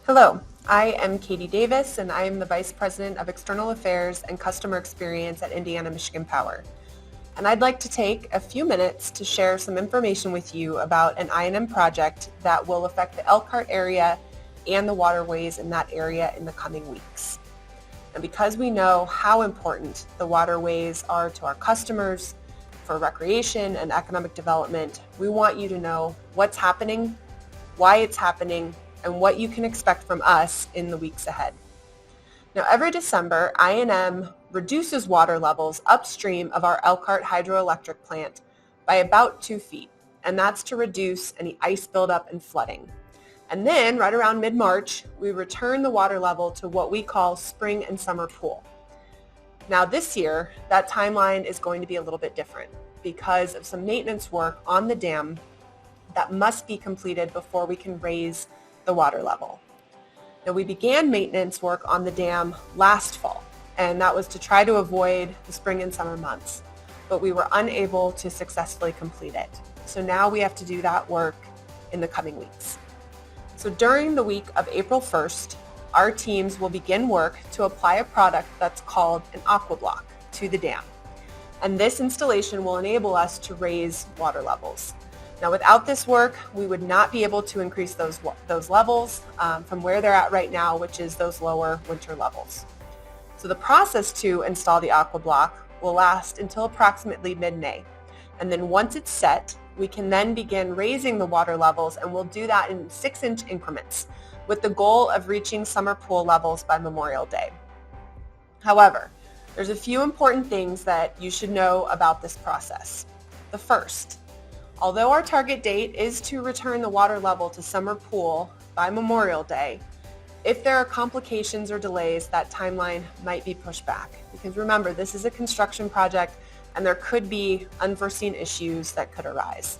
Hello, I am Katie Davis, and I am the Vice President of External Affairs and Customer Experience at Indiana Michigan Power. And I'd like to take a few minutes to share some information with you about an I&M project that will affect the Elkhart area and the waterways in that area in the coming weeks. And because we know how important the waterways are to our customers for recreation and economic development, we want you to know what's happening, why it's happening, and what you can expect from us in the weeks ahead. Now, every December, I&M reduces water levels upstream of our Elkhart hydroelectric plant by about 2 feet, and that's to reduce any ice buildup and flooding. And then, right around mid-March, we return the water level to what we call spring and summer pool. Now, this year, that timeline is going to be a little bit different because of some maintenance work on the dam that must be completed before we can raise the water level. Now, we began maintenance work on the dam last fall, and that was to try to avoid the spring and summer months, but we were unable to successfully complete it. So now we have to do that work in the coming weeks. So during the week of April 1st, our teams will begin work to apply a product that's called an aqua block to the dam. And this installation will enable us to raise water levels. Now, without this work, we would not be able to increase those levels from where they're at right now, which is those lower winter levels. So the process to install the aqua block will last until approximately mid-May. And then once it's set, we can then begin raising the water levels, and we'll do that in 6-inch increments with the goal of reaching summer pool levels by Memorial Day. However, there's a few important things that you should know about this process. The first, although our target date is to return the water level to summer pool by Memorial Day, if there are complications or delays, that timeline might be pushed back. Because remember, this is a construction project and there could be unforeseen issues that could arise.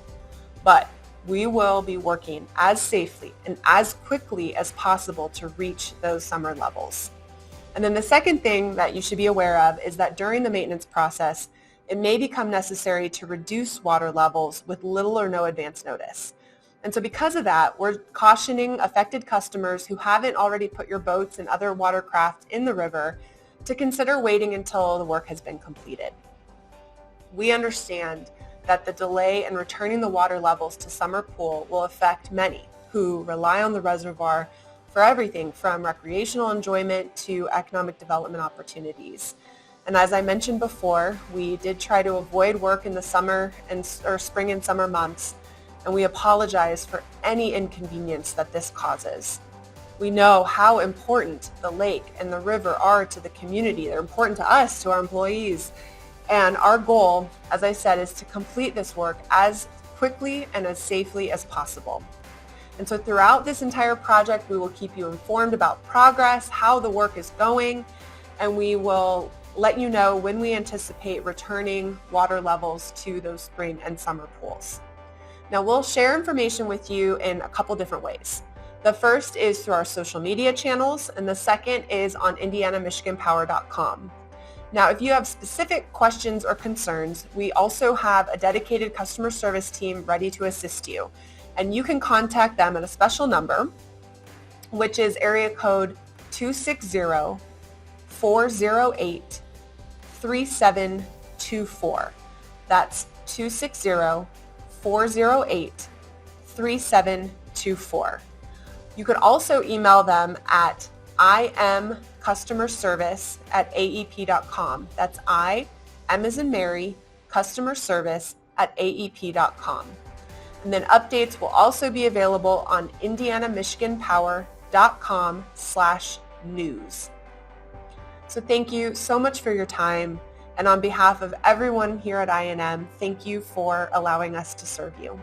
But we will be working as safely and as quickly as possible to reach those summer levels. And then the second thing that you should be aware of is that during the maintenance process, it may become necessary to reduce water levels with little or no advance notice. And so because of that, we're cautioning affected customers who haven't already put your boats and other watercraft in the river to consider waiting until the work has been completed. We understand that the delay in returning the water levels to summer pool will affect many who rely on the reservoir for everything from recreational enjoyment to economic development opportunities. And as I mentioned before, we did try to avoid work in the spring and summer months, and we apologize for any inconvenience that this causes. We know how important the lake and the river are to the community. They're important to us, to our employees. And our goal, as I said, is to complete this work as quickly and as safely as possible. And so throughout this entire project, we will keep you informed about progress, how the work is going, and we will let you know when we anticipate returning water levels to those spring and summer pools. Now, we'll share information with you in a couple different ways. The first is through our social media channels, and the second is on indianamichiganpower.com. Now, if you have specific questions or concerns, we also have a dedicated customer service team ready to assist you. And you can contact them at a special number, which is area code 260-408-3724. That's 260-408-3724. You could also email them at imcustomerservice@aep.com. That's M as in Mary, customer service @aep.com. And then updates will also be available on indianamichiganpower.com/news. So thank you so much for your time. And on behalf of everyone here at I&M, thank you for allowing us to serve you.